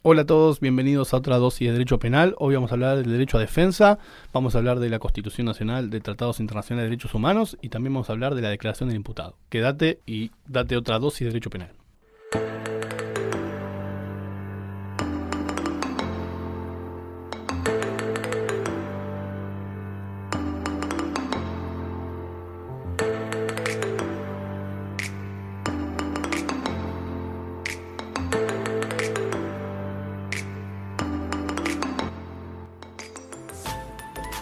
Hola a todos, bienvenidos a otra dosis de Derecho Penal. Hoy vamos a hablar del derecho a defensa, vamos a hablar de la Constitución Nacional, de Tratados Internacionales de Derechos Humanos y también vamos a hablar de la Declaración del Imputado. Quédate y date otra dosis de Derecho Penal.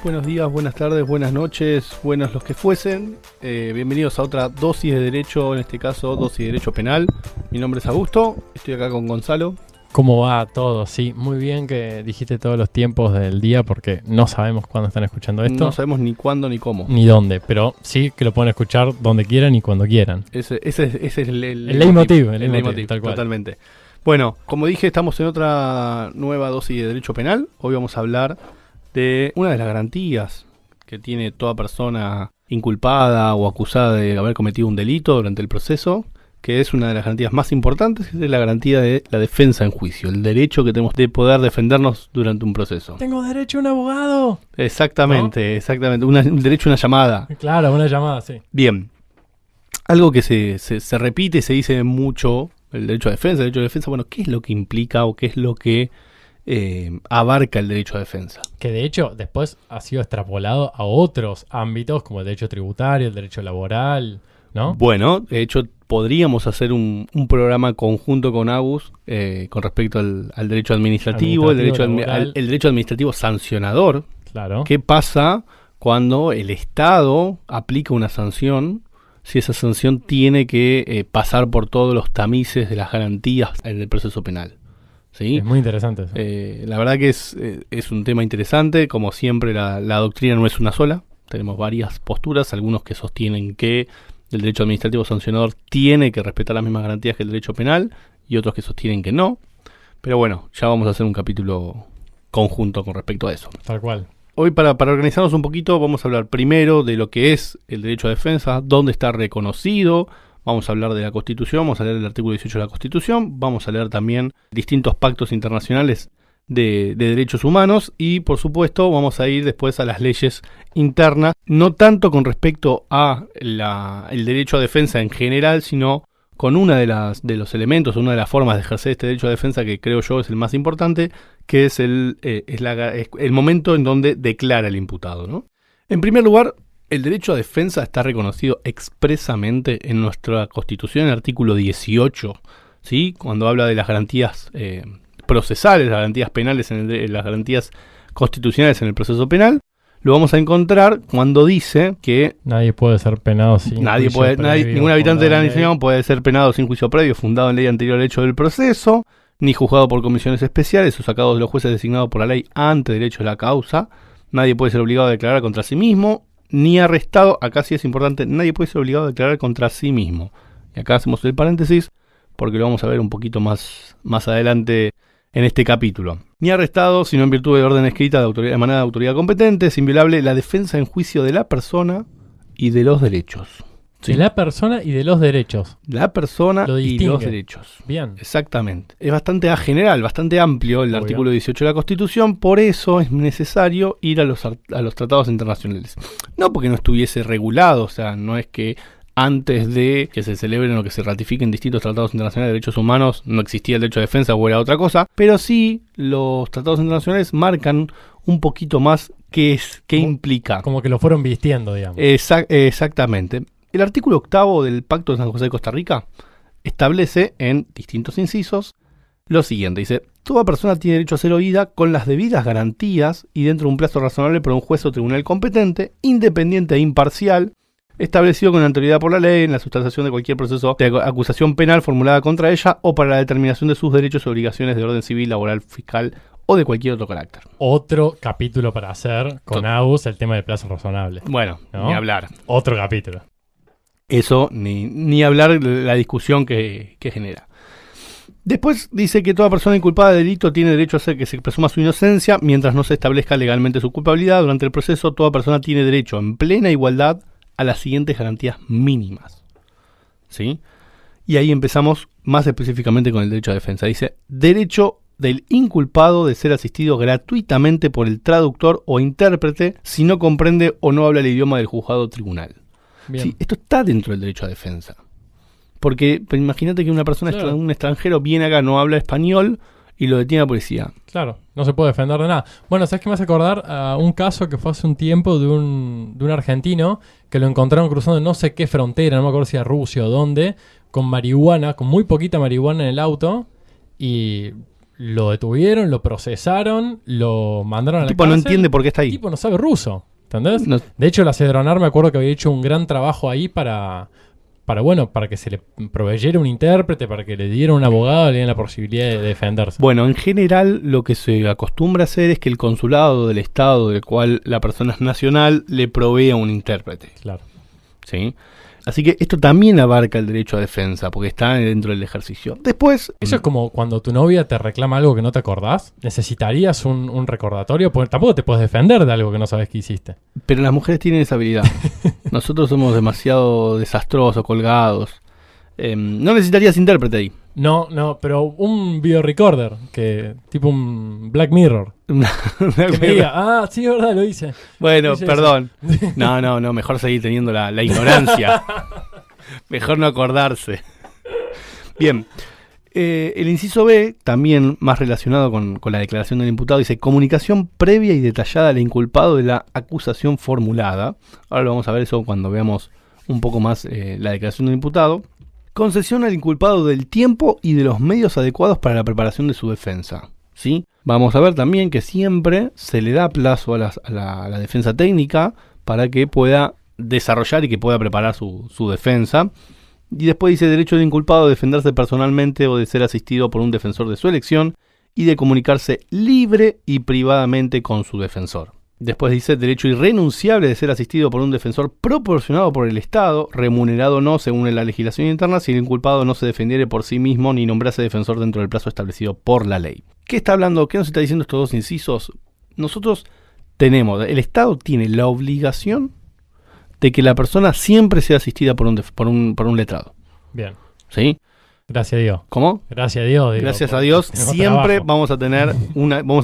Buenos días, buenas tardes, buenas noches, buenos los que fuesen. Bienvenidos a otra dosis de derecho, en este caso dosis de derecho penal. Mi nombre es Augusto, estoy acá con Gonzalo. ¿Cómo va todo? Sí, muy bien que dijiste todos los tiempos del día porque no sabemos cuándo están escuchando esto. No sabemos ni cuándo ni cómo. Ni dónde, pero sí que lo pueden escuchar donde quieran y cuando quieran. Ese es el leitmotiv, tal cual. Totalmente. Bueno, como dije, estamos en otra nueva dosis de derecho penal. Hoy vamos a hablar de una de las garantías que tiene toda persona inculpada o acusada de haber cometido un delito durante el proceso, que es una de las garantías más importantes, es la garantía de la defensa en juicio, el derecho que tenemos de poder defendernos durante un proceso. ¡Tengo derecho a un abogado! Exactamente, ¿no? Exactamente, un derecho a una llamada. Claro, una llamada, sí. Bien, algo que se repite y se dice mucho, el derecho a defensa, bueno, ¿qué es lo que implica o qué es lo que abarca el derecho a defensa? Que de hecho después ha sido extrapolado a otros ámbitos como el derecho tributario, el derecho laboral, ¿no? Bueno, de hecho podríamos hacer un programa conjunto con Agus con respecto al derecho administrativo, el derecho administrativo sancionador. Claro. ¿Qué pasa cuando el Estado aplica una sanción? Si esa sanción tiene que pasar por todos los tamices de las garantías en el proceso penal. ¿Sí? Es muy interesante eso. La verdad que es un tema interesante. Como siempre, la doctrina no es una sola. Tenemos varias posturas. Algunos que sostienen que el derecho administrativo sancionador tiene que respetar las mismas garantías que el derecho penal, y otros que sostienen que no. Pero bueno, ya vamos a hacer un capítulo conjunto con respecto a eso. Tal cual. Hoy, para organizarnos un poquito, vamos a hablar primero de lo que es el derecho a defensa, dónde está reconocido. Vamos a hablar de la Constitución, vamos a leer el artículo 18 de la Constitución, vamos a leer también distintos pactos internacionales de derechos humanos y, por supuesto, vamos a ir después a las leyes internas, no tanto con respecto a el derecho a defensa en general, sino con una de los elementos, una de las formas de ejercer este derecho a defensa que creo yo es el más importante, que es el momento en donde declara el imputado, ¿no? En primer lugar, el derecho a defensa está reconocido expresamente en nuestra Constitución, en el artículo 18, ¿sí? Cuando habla de las garantías procesales, las garantías penales, las garantías constitucionales en el proceso penal. Lo vamos a encontrar cuando dice que nadie puede ser penado sin juicio previo. Ningún habitante de la nación puede ser penado sin juicio previo, fundado en ley anterior al hecho del proceso, ni juzgado por comisiones especiales o sacado de los jueces designados por la ley ante derecho de la causa. Nadie puede ser obligado a declarar contra sí mismo, ni arrestado. Acá sí es importante, nadie puede ser obligado a declarar contra sí mismo. Y acá hacemos el paréntesis porque lo vamos a ver un poquito más adelante en este capítulo. Ni arrestado, sino en virtud de orden escrita de emanada de autoridad competente. Es inviolable la defensa en juicio de la persona y de los derechos. ¿Sí? De la persona y de los derechos. La persona y los derechos. Bien. Exactamente. Es bastante general, bastante amplio el artículo 18 de la Constitución. Por eso es necesario ir a los tratados internacionales. No porque no estuviese regulado, o sea, no es que antes de que se celebren o que se ratifiquen distintos tratados internacionales de derechos humanos no existía el derecho a defensa o era otra cosa, pero sí los tratados internacionales marcan un poquito más qué implica. Como que lo fueron vistiendo, digamos. Exactamente. El artículo 8 del Pacto de San José de Costa Rica establece en distintos incisos lo siguiente. Dice: toda persona tiene derecho a ser oída con las debidas garantías y dentro de un plazo razonable por un juez o tribunal competente, independiente e imparcial, establecido con autoridad por la ley en la sustanciación de cualquier proceso de acusación penal formulada contra ella o para la determinación de sus derechos y obligaciones de orden civil, laboral, fiscal o de cualquier otro carácter. Otro capítulo para hacer con Agus, el tema del plazo razonable. Bueno, ¿no? Ni hablar. Otro capítulo. Eso, ni hablar de la discusión que genera. Después dice que toda persona inculpada de delito tiene derecho a hacer que se presuma su inocencia mientras no se establezca legalmente su culpabilidad. Durante el proceso, toda persona tiene derecho en plena igualdad a las siguientes garantías mínimas. ¿Sí? Y ahí empezamos más específicamente con el derecho a defensa. Dice: derecho del inculpado de ser asistido gratuitamente por el traductor o intérprete si no comprende o no habla el idioma del juzgado o tribunal. Bien. Sí, esto está dentro del derecho a defensa. Porque pues, imagínate que una persona, Claro. un extranjero, viene acá, no habla español y lo detiene la policía. Claro, no se puede defender de nada. Bueno, ¿sabes qué me hace acordar? A un caso que fue hace un tiempo de un argentino que lo encontraron cruzando no sé qué frontera, no me acuerdo si a Rusia o dónde, con marihuana, con muy poquita marihuana en el auto, y lo detuvieron, lo procesaron, lo mandaron a El la tipo no cárcel. entiende por qué está El ahí. tipo no sabe ruso, ¿entendés? No- De hecho, la Cedronar me acuerdo que había hecho un gran trabajo ahí para que se le proveyera un intérprete, para que le diera un abogado, le dieran la posibilidad de defenderse. Bueno, en general lo que se acostumbra a hacer es que el consulado del estado del cual la persona es nacional le provea un intérprete. Claro. ¿Sí? Así que esto también abarca el derecho a defensa, porque está dentro del ejercicio. Después, Eso es como cuando tu novia te reclama algo que no te acordás. ¿Necesitarías un recordatorio? Porque tampoco te puedes defender de algo que no sabes que hiciste. pero las mujeres tienen esa habilidad. Nosotros somos demasiado desastrosos, colgados. No necesitarías intérprete ahí. No, pero un videorecorder, tipo un Black Mirror. Que me diga, sí, es verdad, lo hice. Bueno, Hice perdón. No, mejor seguir teniendo la ignorancia. Mejor no acordarse. Bien. El inciso B, también más relacionado con la declaración del imputado, dice comunicación previa y detallada al inculpado de la acusación formulada. Ahora lo vamos a ver eso cuando veamos un poco más la declaración del imputado. Concesión al inculpado del tiempo y de los medios adecuados para la preparación de su defensa. ¿Sí? Vamos a ver también que siempre se le da plazo a la defensa técnica para que pueda desarrollar y que pueda preparar su defensa. Y después dice derecho del inculpado de defenderse personalmente o de ser asistido por un defensor de su elección y de comunicarse libre y privadamente con su defensor. Después dice derecho irrenunciable de ser asistido por un defensor proporcionado por el Estado, remunerado o no según la legislación interna, si el inculpado no se defendiere por sí mismo ni nombrase defensor dentro del plazo establecido por la ley. ¿Qué está hablando? ¿Qué nos está diciendo estos dos incisos? Nosotros el Estado tiene la obligación de que la persona siempre sea asistida por un letrado. Bien. ¿Sí? Gracias a Dios. ¿Cómo? Gracias a Dios. Gracias a Dios, tenemos siempre trabajo. vamos a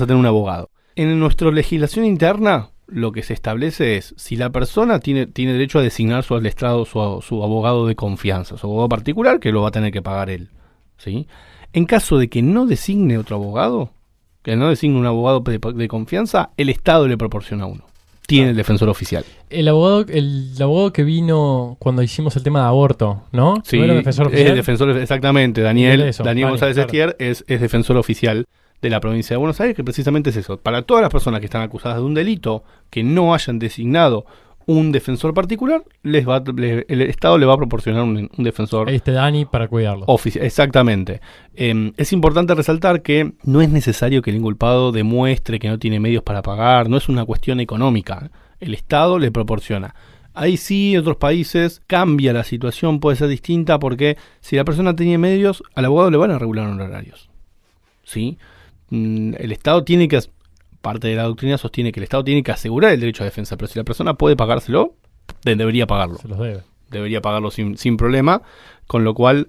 tener un abogado. En nuestra legislación interna, lo que se establece es, si la persona tiene derecho a designar su letrado, su abogado de confianza, su abogado particular, que lo va a tener que pagar él. ¿Sí? En caso de que no designe otro abogado, que no designe un abogado de confianza, el Estado le proporciona uno. Tiene el defensor oficial. El abogado que vino cuando hicimos el tema de aborto, ¿no? Sí, ¿No era defensor es oficial? el defensor, exactamente. Daniel Dani, González claro. Estier es defensor oficial de la provincia de Buenos Aires, que precisamente es eso. Para todas las personas que están acusadas de un delito, que no hayan designado un defensor particular, el Estado le va a proporcionar un defensor Ahí está Dani para cuidarlo. oficial. Exactamente. Es importante resaltar que no es necesario que el inculpado demuestre que no tiene medios para pagar, no es una cuestión económica. El Estado le proporciona. Ahí sí, en otros países cambia la situación, puede ser distinta, porque si la persona tiene medios, al abogado le van a regular honorarios. ¿Sí? El Estado tiene que, parte de la doctrina sostiene que el Estado tiene que asegurar el derecho a defensa, pero si la persona puede pagárselo, debería pagarlo. Se los debe. Debería pagarlo sin problema, con lo cual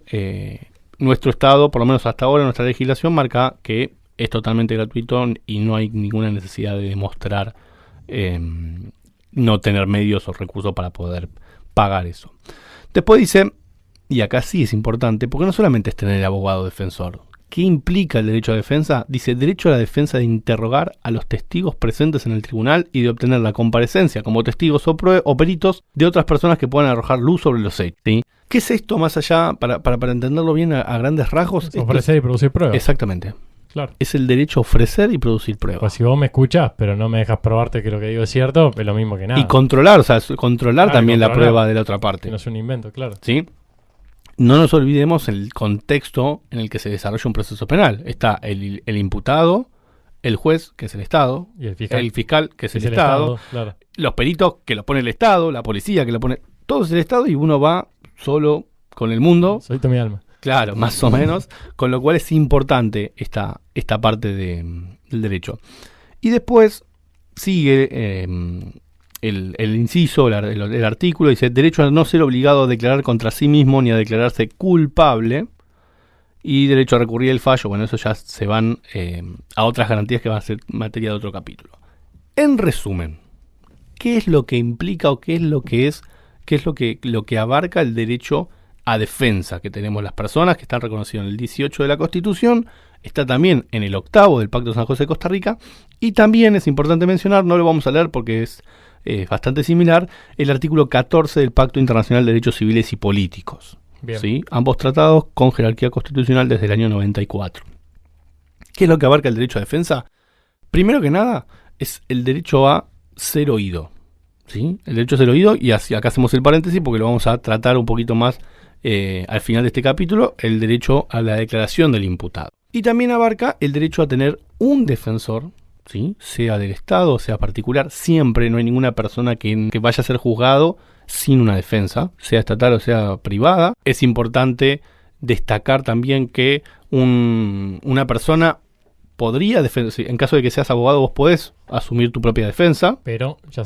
nuestro Estado, por lo menos hasta ahora, nuestra legislación marca que es totalmente gratuito y no hay ninguna necesidad de demostrar no tener medios o recursos para poder pagar eso. Después dice, y acá sí es importante, porque no solamente es tener el abogado defensor. ¿Qué implica el derecho a defensa? Dice, derecho a la defensa de interrogar a los testigos presentes en el tribunal y de obtener la comparecencia como testigos o peritos de otras personas que puedan arrojar luz sobre los hechos. ¿Sí? ¿Qué es esto más allá, para entenderlo bien a grandes rasgos? Ofrecer y producir pruebas. Exactamente. Claro. Es el derecho a ofrecer y producir pruebas. Pues si vos me escuchás, pero no me dejas probarte que lo que digo es cierto, es lo mismo que nada. Y controlar, o sea, controlar Claro, también la controlar. prueba de la otra parte. Que no es un invento, claro. ¿Sí? No nos olvidemos el contexto en el que se desarrolla un proceso penal. Está el imputado, el juez, que es el Estado, Y el fiscal. el fiscal, que es Es el Estado, claro. los peritos, que lo pone el Estado, la policía, que lo pone... Todo es el Estado y uno va solo con el mundo. Solito mi alma. Claro, más o menos, con lo cual es importante esta parte del derecho. Y después sigue el inciso, el artículo, dice, derecho a no ser obligado a declarar contra sí mismo ni a declararse culpable. y derecho a recurrir el fallo. Bueno, eso ya se van a otras garantías que van a ser materia de otro capítulo. En resumen, ¿qué es lo que implica o qué es lo que abarca el derecho a defensa que tenemos las personas, que están reconocidos en el 18 de la Constitución, está también en el 8º del Pacto de San José de Costa Rica, y también es importante mencionar, no lo vamos a leer porque es bastante similar, el artículo 14 del Pacto Internacional de Derechos Civiles y Políticos. ¿Sí? Ambos tratados con jerarquía constitucional desde el año 94. ¿Qué es lo que abarca el derecho a defensa? Primero que nada, es el derecho a ser oído. ¿Sí? El derecho a ser oído, y así, acá hacemos el paréntesis porque lo vamos a tratar un poquito más al final de este capítulo, el derecho a la declaración del imputado. Y también abarca el derecho a tener un defensor, ¿sí? Sea del Estado, sea particular. Siempre no hay ninguna persona que vaya a ser juzgado sin una defensa, sea estatal o sea privada. Es importante destacar también que una persona podría defender, en caso de que seas abogado, vos podés asumir tu propia defensa, pero ya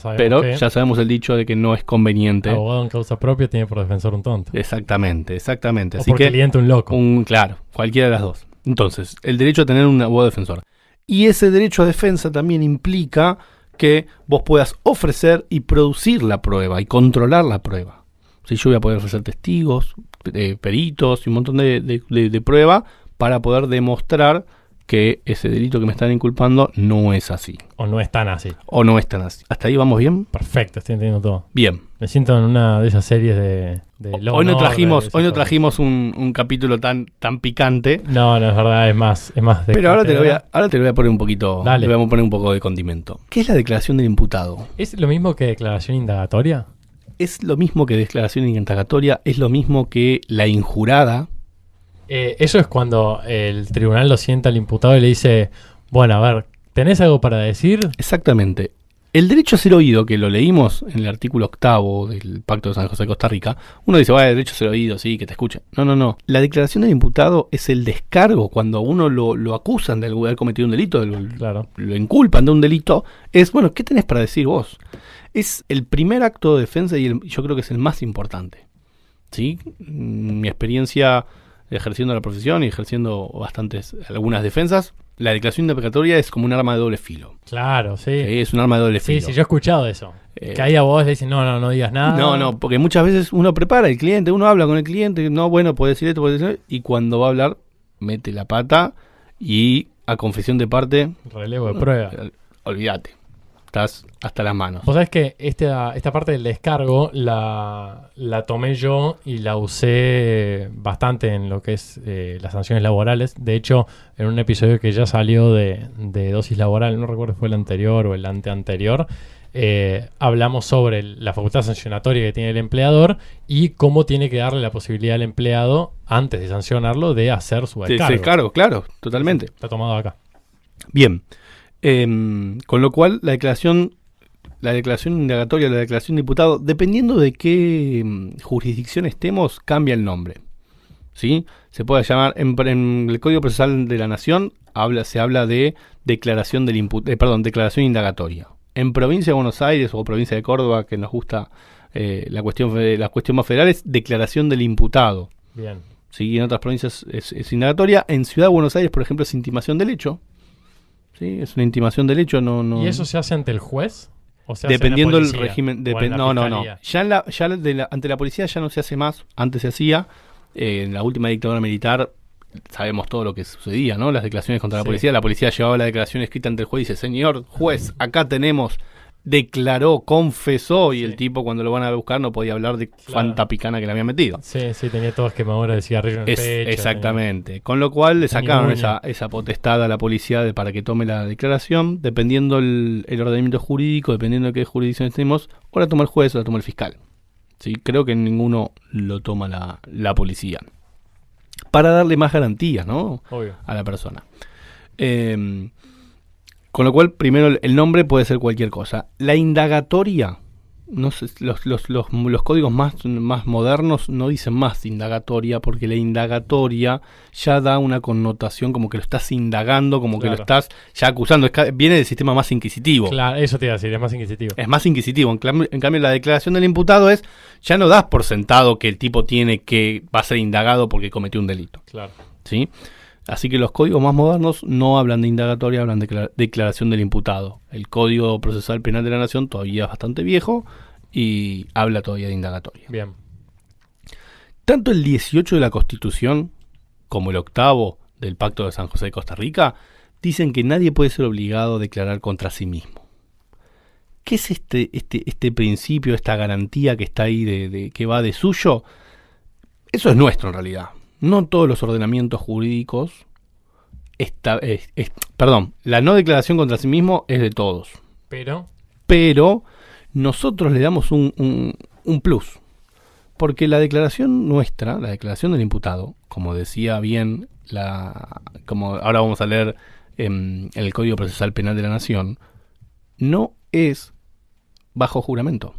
sabemos el dicho de que no es conveniente. Abogado en causa propia tiene por defensor un tonto. Exactamente. O Así por que cliente un loco. Claro, cualquiera de las dos. Entonces, el derecho a tener un abogado defensor. Y ese derecho a defensa también implica que vos puedas ofrecer y producir la prueba y controlar la prueba. Si yo voy a poder ofrecer testigos, peritos y un montón de prueba para poder demostrar que ese delito que me están inculpando no es así. O no es tan así. ¿Hasta ahí vamos bien? Perfecto, estoy entendiendo todo. Bien. Me siento en una de esas series de Hoy no trajimos un capítulo tan picante. No, es verdad, es más de pero ahora te lo voy a poner un poquito. Dale. Le voy a poner un poco de condimento. ¿Qué es la declaración del imputado? ¿Es lo mismo que declaración indagatoria? Es lo mismo que declaración indagatoria, es lo mismo que la injurada. Eso es cuando el tribunal lo sienta al imputado y le dice, bueno, a ver, ¿tenés algo para decir? Exactamente. El derecho a ser oído, que lo leímos en el artículo 8 del Pacto de San José de Costa Rica, uno dice, el derecho a ser oído, sí, que te escuchen. No. La declaración del imputado es el descargo cuando a uno lo acusan de haber cometido un delito, lo inculpan de un delito, es, bueno, ¿qué tenés para decir vos? Es el primer acto de defensa y yo creo que es el más importante. ¿Sí? Mi experiencia ejerciendo la profesión y ejerciendo algunas defensas, la declaración indagatoria es como un arma de doble filo. Claro, sí. Es un arma de doble filo. Sí, yo he escuchado eso. Que ahí a vos le dicen, no digas nada. No, porque muchas veces uno prepara al cliente, uno habla con el cliente, puede decir esto, puede decir, y cuando va a hablar, mete la pata y a confesión de parte... Relevo de prueba. Olvídate. Estás hasta las manos. Vos sabés que esta parte del descargo la tomé yo y la usé bastante en lo que es las sanciones laborales. De hecho, en un episodio que ya salió de dosis laboral, no recuerdo si fue el anterior o el anteanterior, hablamos sobre la facultad sancionatoria que tiene el empleador y cómo tiene que darle la posibilidad al empleado, antes de sancionarlo, de hacer su descargo. Descargo, claro, totalmente. Está tomado acá. Bien. Con lo cual la declaración indagatoria, la declaración de imputado, dependiendo de qué jurisdicción estemos, cambia el nombre. ¿Sí? Se puede llamar, en el Código Procesal de la Nación se habla de declaración declaración indagatoria. En provincia de Buenos Aires o provincia de Córdoba, que nos gusta la cuestión más federal, es declaración del imputado. Bien. ¿Sí? En otras provincias es indagatoria. En Ciudad de Buenos Aires, por ejemplo, es intimación del hecho. Sí, es una intimación del hecho, no. ¿Y eso se hace ante el juez? ¿O se dependiendo hace del régimen, no. Ya ante la policía ya no se hace más. Antes se hacía. En la última dictadura militar sabemos todo lo que sucedía, ¿no? Las declaraciones contra la policía. La policía llevaba la declaración escrita ante el juez y dice, señor juez, acá tenemos, declaró, confesó, y el tipo cuando lo van a buscar no podía hablar de fanta picana que le había metido. Sí, tenía todas quemaduras de cigarrillo en el pecho. Exactamente. Con lo cual le sacaron esa potestad a la policía para que tome la declaración, dependiendo el ordenamiento jurídico, dependiendo de qué jurisdicción estemos, o la toma el juez o la toma el fiscal. ¿Sí? Creo que ninguno lo toma la policía. Para darle más garantías, ¿no? Obvio. A la persona. Con lo cual, primero, el nombre puede ser cualquier cosa. La indagatoria, no sé, los códigos más modernos no dicen más indagatoria, porque la indagatoria ya da una connotación como que lo estás indagando, como que lo estás ya acusando. Viene del sistema más inquisitivo. Claro, eso te iba a decir, es más inquisitivo. Es más inquisitivo. En cambio, la declaración del imputado ya no das por sentado que el tipo va a ser indagado porque cometió un delito. Claro. ¿sí? Así que los códigos más modernos no hablan de indagatoria, hablan de declaración del imputado. El Código Procesal Penal de la Nación todavía es bastante viejo y habla todavía de indagatoria. Bien. Tanto el 18 de la Constitución como el 8º del Pacto de San José de Costa Rica dicen que nadie puede ser obligado a declarar contra sí mismo. ¿Qué es este principio, esta garantía que está ahí de que va de suyo? Eso es nuestro en realidad. No todos los ordenamientos jurídicos... la no declaración contra sí mismo es de todos. Pero nosotros le damos un plus. Porque la declaración nuestra, la declaración del imputado, como decía bien, como ahora vamos a leer en el Código Procesal Penal de la Nación, no es bajo juramento.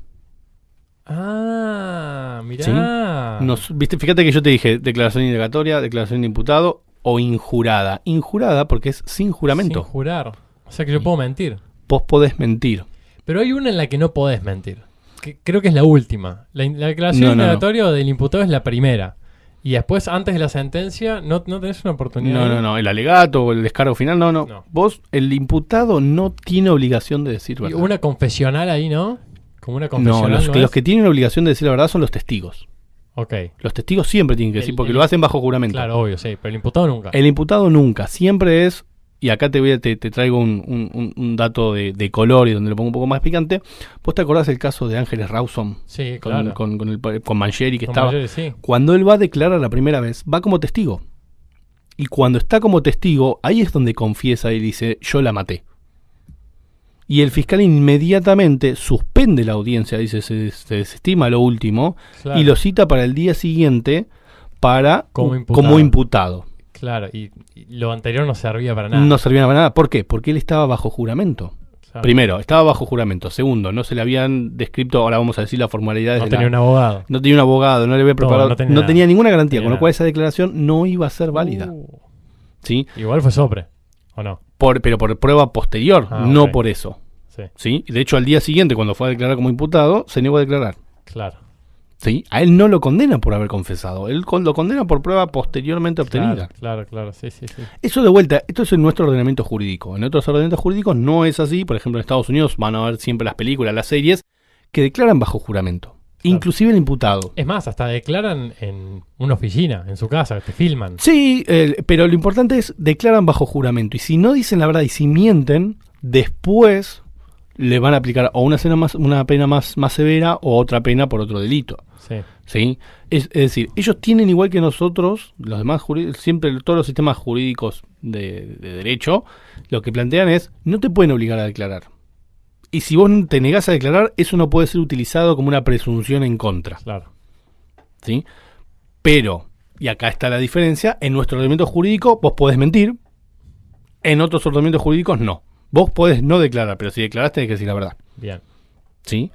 Ah, mirá. ¿Sí? Fíjate que yo te dije declaración indagatoria, declaración de imputado o injurada. Injurada porque es sin juramento. Sin jurar. O sea que yo puedo mentir. Vos podés mentir. Pero hay una en la que no podés mentir. Que creo que es la última. La declaración indagatoria del imputado es la primera. Y después, antes de la sentencia, no tenés una oportunidad. No. El alegato o el descargo final, no. Vos, el imputado no tiene obligación de decir verdad. Y una confesional ahí, ¿no? Como una confesional. No, los que tienen obligación de decir la verdad son los testigos. Ok. Los testigos siempre tienen que decir, porque lo hacen bajo juramento. Claro, obvio, sí. Pero el imputado nunca. El imputado nunca. Siempre es... Y acá te traigo un dato de color y donde lo pongo un poco más picante. ¿Vos te acordás del caso de Ángeles Rawson? Sí, claro. Con Mangieri que con estaba. Mangieri, sí. Cuando él va a declarar la primera vez, va como testigo. Y cuando está como testigo, ahí es donde confiesa y dice, yo la maté. Y el fiscal inmediatamente suspende la audiencia, dice, se desestima lo último, claro, y lo cita para el día siguiente como imputado. Claro, y lo anterior no servía para nada. No servía para nada. ¿Por qué? Porque él estaba bajo juramento. Claro. Primero, estaba bajo juramento. Segundo, no se le habían descrito, ahora vamos a decir las formalidades. No tenía un abogado. No tenía un abogado, no le había preparado. No tenía ninguna garantía, con lo cual nada. Esa declaración no iba a ser válida. ¿Sí? Igual fue sopre, ¿o no? Pero por prueba posterior, no okay. Por eso. Sí. ¿Sí? De hecho, al día siguiente, cuando fue a declarar como imputado, se negó a declarar. Claro. ¿Sí? A él no lo condena por haber confesado, él lo condena por prueba posteriormente obtenida. Claro, sí. Eso de vuelta, esto es en nuestro ordenamiento jurídico. En otros ordenamientos jurídicos no es así. Por ejemplo, en Estados Unidos van a ver siempre las películas, las series, que declaran bajo juramento. Claro. Inclusive el imputado. Es más, hasta declaran en una oficina, en su casa, te filman. Sí, pero lo importante es, declaran bajo juramento. Y si no dicen la verdad y si mienten, después le van a aplicar o una pena más severa o otra pena por otro delito. ¿Sí? Es decir, ellos tienen igual que nosotros, los demás siempre todos los sistemas jurídicos de derecho, lo que plantean es, no te pueden obligar a declarar. Y si vos te negás a declarar, eso no puede ser utilizado como una presunción en contra. Claro. ¿Sí? Pero, y acá está la diferencia, en nuestro ordenamiento jurídico vos podés mentir, en otros ordenamientos jurídicos no. Vos podés no declarar, pero si declarás tenés que decir la verdad. Bien. ¿Sí?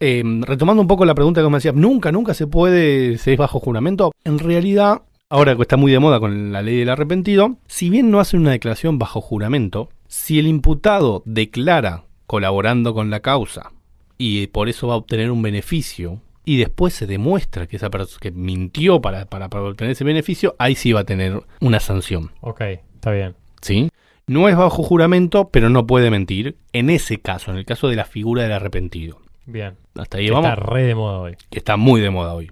Retomando un poco la pregunta que me decías, nunca se puede, se es bajo juramento. En realidad, ahora que está muy de moda con la ley del arrepentido, si bien no hacen una declaración bajo juramento, si el imputado declara colaborando con la causa y por eso va a obtener un beneficio y después se demuestra que esa persona que mintió para obtener ese beneficio, ahí sí va a tener una sanción. Ok, está bien. ¿Sí? No es bajo juramento, pero no puede mentir. En ese caso, en el caso de la figura del arrepentido. Bien. Hasta ahí vamos. Está re de moda hoy. Que está muy de moda hoy.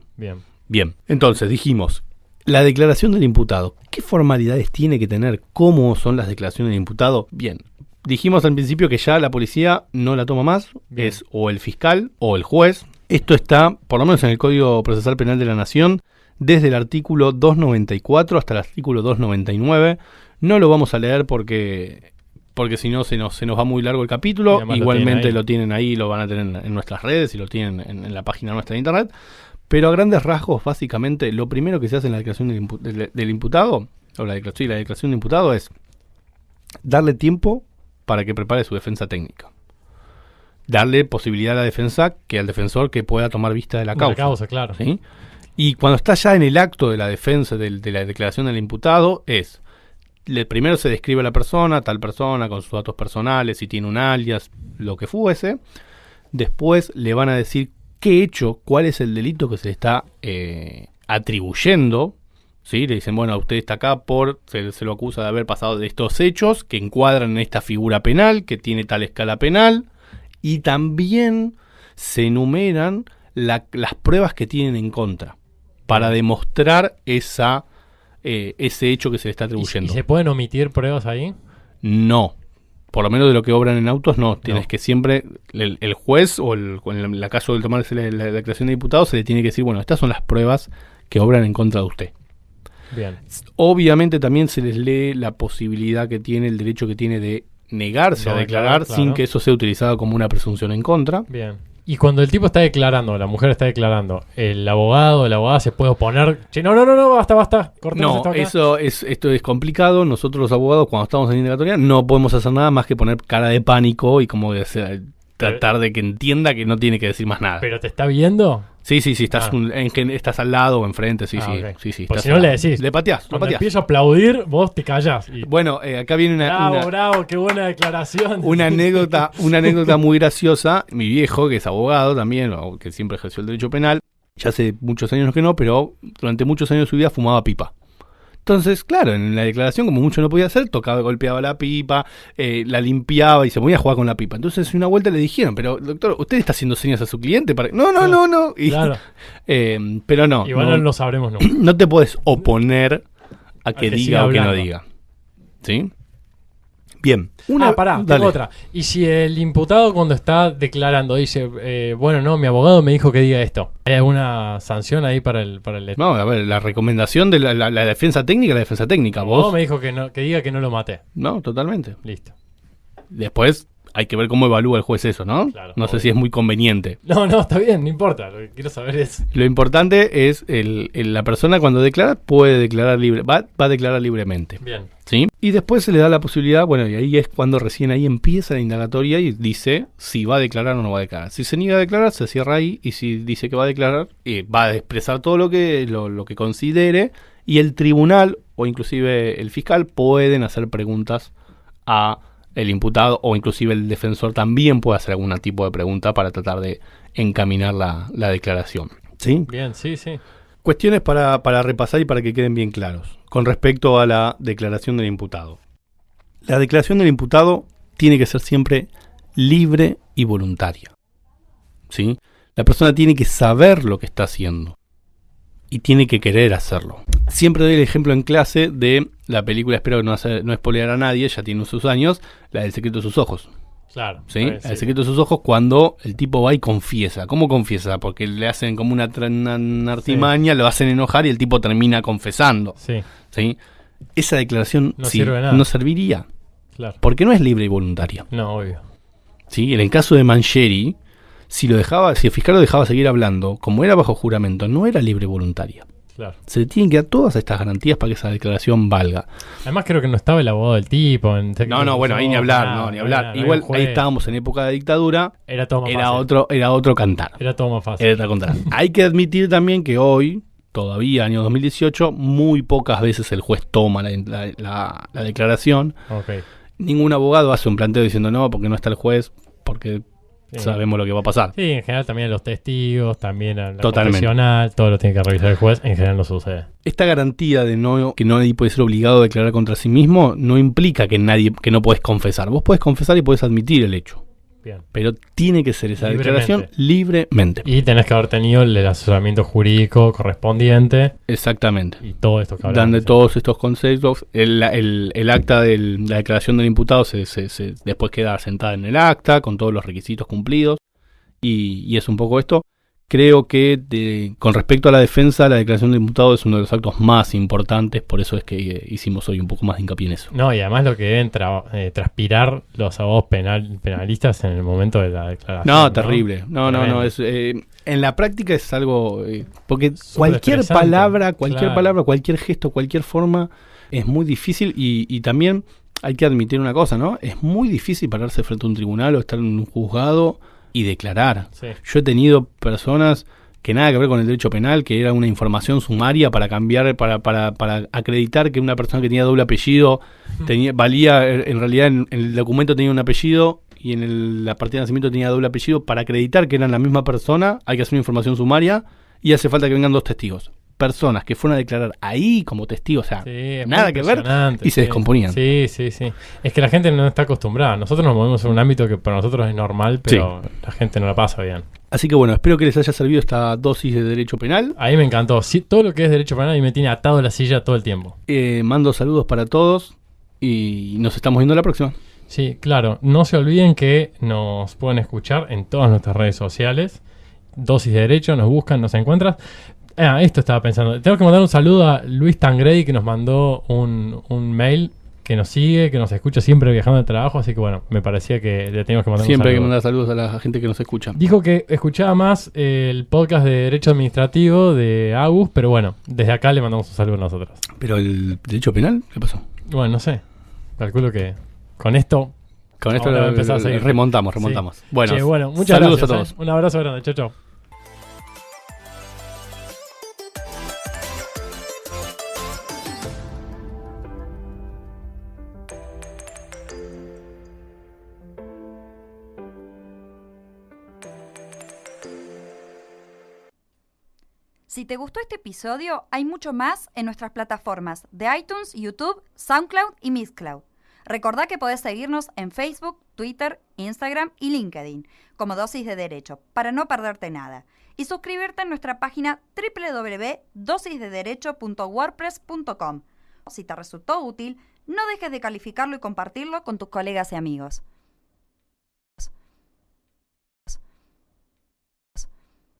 Bien. Entonces, dijimos, la declaración del imputado. ¿Qué formalidades tiene que tener? ¿Cómo son las declaraciones del imputado? Bien. Dijimos al principio que ya la policía no la toma más. Bien. Es o el fiscal o el juez. Esto está, por lo menos en el Código Procesal Penal de la Nación, desde el artículo 294 hasta el artículo 299. No lo vamos a leer porque si no se nos va muy largo el capítulo. Igualmente lo tienen ahí, lo van a tener en nuestras redes y lo tienen en la página nuestra de internet. Pero a grandes rasgos, básicamente, lo primero que se hace en la declaración del imputado, o la declaración de imputado es darle tiempo para que prepare su defensa técnica. Darle posibilidad a la defensa, al defensor que pueda tomar vista de la causa. La causa, claro. ¿Sí? Y cuando está ya en el acto de la defensa de la declaración del imputado es... Primero se describe a la persona, tal persona, con sus datos personales, si tiene un alias, lo que fuese. Después le van a decir qué hecho, cuál es el delito que se le está atribuyendo, ¿sí? Le dicen, bueno, usted está acá se lo acusa de haber pasado de estos hechos que encuadran en esta figura penal, que tiene tal escala penal, y también se enumeran las pruebas que tienen en contra para demostrar ese hecho que se le está atribuyendo. ¿Y se pueden omitir pruebas ahí? No. Por lo menos de lo que obran en autos, no. Tienes que siempre, el juez, o en la caso de tomarse la declaración de diputado, se le tiene que decir, bueno, estas son las pruebas que obran en contra de usted. Bien. Obviamente también se les lee la posibilidad que tiene, el derecho que tiene de negarse a declarar, claro, sin que eso sea utilizado como una presunción en contra. Bien. Y cuando el tipo está declarando, la mujer está declarando, el abogado o la abogada se puede oponer. Che, no, basta, cortemos No, esto acá. esto es complicado. Nosotros los abogados, cuando estamos en indagatoria, no podemos hacer nada más que poner cara de pánico y como tratar de que entienda que no tiene que decir más nada. ¿Pero te está viendo? Sí, estás, estás al lado o enfrente, sí. Okay. Sí. Pues si no le decís. Le pateás, Cuando empiezo a aplaudir, vos te callás. Y... Bueno, acá viene Bravo, qué buena declaración. Una anécdota muy graciosa. Mi viejo, que es abogado también, o que siempre ejerció el derecho penal, ya hace muchos años que no, pero durante muchos años de su vida fumaba pipa. Entonces, claro, en la declaración, como mucho no podía hacer, golpeaba la pipa, la limpiaba y se ponía a jugar con la pipa. Entonces, una vuelta le dijeron, pero doctor, ¿usted está haciendo señas a su cliente? No. Y, claro. Pero no. Igual no lo sabremos nunca. No te puedes oponer a que diga o que no diga. ¿Sí? Bien. Tengo otra. Y si el imputado cuando está declarando dice, mi abogado me dijo que diga esto, ¿hay alguna sanción ahí para el No, a ver, la recomendación de la defensa técnica, vos me dijo que diga que no lo maté. No, totalmente. Listo. Después hay que ver cómo evalúa el juez eso, ¿no? Claro, no sé si es muy conveniente. No, está bien, no importa. Lo que quiero saber es... Lo importante es la persona cuando declara puede declarar va a declarar libremente. Bien. ¿Sí? Y después se le da la posibilidad, y ahí es cuando recién ahí empieza la indagatoria y dice si va a declarar o no va a declarar. Si se niega a declarar, se cierra ahí, y si dice que va a declarar, va a expresar todo lo que considere, y el tribunal o inclusive el fiscal pueden hacer preguntas a el imputado, o inclusive el defensor también puede hacer algún tipo de pregunta para tratar de encaminar la declaración. ¿Sí? Bien, sí. Cuestiones para repasar y para que queden bien claros con respecto a la declaración del imputado. La declaración del imputado tiene que ser siempre libre y voluntaria. ¿Sí? La persona tiene que saber lo que está haciendo y tiene que querer hacerlo. Siempre doy el ejemplo en clase de la película, espero no spoilear a nadie, ya tiene sus años, la del secreto de sus ojos. Claro. ¿Sí? El secreto de sus ojos, cuando el tipo va y confiesa. ¿Cómo confiesa? Porque le hacen como una artimaña, lo hacen enojar y el tipo termina confesando. ¿Sí? Esa declaración no serviría. Claro. Porque no es libre y voluntaria. No, obvio. ¿Sí? En el caso de Mancheri, si el fiscal lo dejaba seguir hablando, como era bajo juramento, no era libre y voluntaria. Claro. Se le tienen que dar todas estas garantías para que esa declaración valga. Además creo que no estaba el abogado del tipo. Ahí ni hablar. Igual ahí estábamos en época de dictadura. Era todo más fácil. Era otro cantar. Era todo más fácil. Hay que admitir también que hoy, todavía año 2018, muy pocas veces el juez toma la declaración. Okay. Ningún abogado hace un planteo diciendo no, porque no está el juez, porque... sabemos lo que va a pasar. Sí, en general también los testigos, también la confesional, todo lo tiene que revisar el juez, en general no sucede. Esta garantía de que nadie puede ser obligado a declarar contra sí mismo no implica que no podés confesar. Vos podés confesar y podés admitir el hecho. Bien. Pero tiene que ser esa declaración libremente. Y tenés que haber tenido el asesoramiento jurídico correspondiente. Exactamente. Y todo esto que hablamos. Dan de todos estos conceptos. El acta de la declaración del imputado después queda sentada en el acta con todos los requisitos cumplidos. Y es un poco esto. Creo que con respecto a la defensa, la declaración del imputado es uno de los actos más importantes, por eso es que hicimos hoy un poco más de hincapié en eso. No, y además lo que deben transpirar los abogados penalistas en el momento de la declaración. No, terrible. No. En la práctica es algo... porque cualquier palabra, cualquier gesto, cualquier forma es muy difícil y también hay que admitir una cosa, ¿no? Es muy difícil pararse frente a un tribunal o estar en un juzgado y declarar. Sí. Yo he tenido personas que nada que ver con el derecho penal, que era una información sumaria para cambiar, para acreditar que una persona que tenía doble apellido valía, en realidad en el documento tenía un apellido y en la partida de nacimiento tenía doble apellido. Para acreditar que eran la misma persona hay que hacer una información sumaria y hace falta que vengan dos testigos. personas que fueron a declarar ahí como testigos, o sea, Sí, es nada muy que ver, impresionante, y se sí. descomponían. Sí. Es que la gente no está acostumbrada. Nosotros nos movemos en un ámbito que para nosotros es normal, pero la gente no la pasa bien. Así que bueno, espero que les haya servido esta dosis de derecho penal. A mí me encantó. Sí, todo lo que es derecho penal y me tiene atado a la silla todo el tiempo. Mando saludos para todos y nos estamos viendo la próxima. Sí, claro. No se olviden que nos pueden escuchar en todas nuestras redes sociales. Dosis de Derecho, nos buscan, nos encuentran. Esto estaba pensando. Tengo que mandar un saludo a Luis Tangredi, que nos mandó un mail, que nos sigue, que nos escucha siempre viajando de trabajo. Así que bueno, me parecía que le teníamos que mandar Siempre un hay que saludo. mandar saludos a la gente que nos escucha. Dijo que escuchaba más el podcast de Derecho Administrativo de Agus, pero bueno, desde acá le mandamos un saludo a nosotros. ¿Pero el derecho penal? ¿Qué pasó? Bueno, no sé. Calculo que con esto... Con esto Ahora va a empezar a seguir. remontamos. Sí. Bueno, Che, bueno, muchas saludos gracias, a todos. Un abrazo grande. Chau, chau. Si te gustó este episodio, hay mucho más en nuestras plataformas de iTunes, YouTube, SoundCloud y Mixcloud. Recordá que podés seguirnos en Facebook, Twitter, Instagram y LinkedIn como Dosis de Derecho para no perderte nada. Y suscribirte en nuestra página www.dosisdederecho.wordpress.com. Si te resultó útil, no dejes de calificarlo y compartirlo con tus colegas y amigos.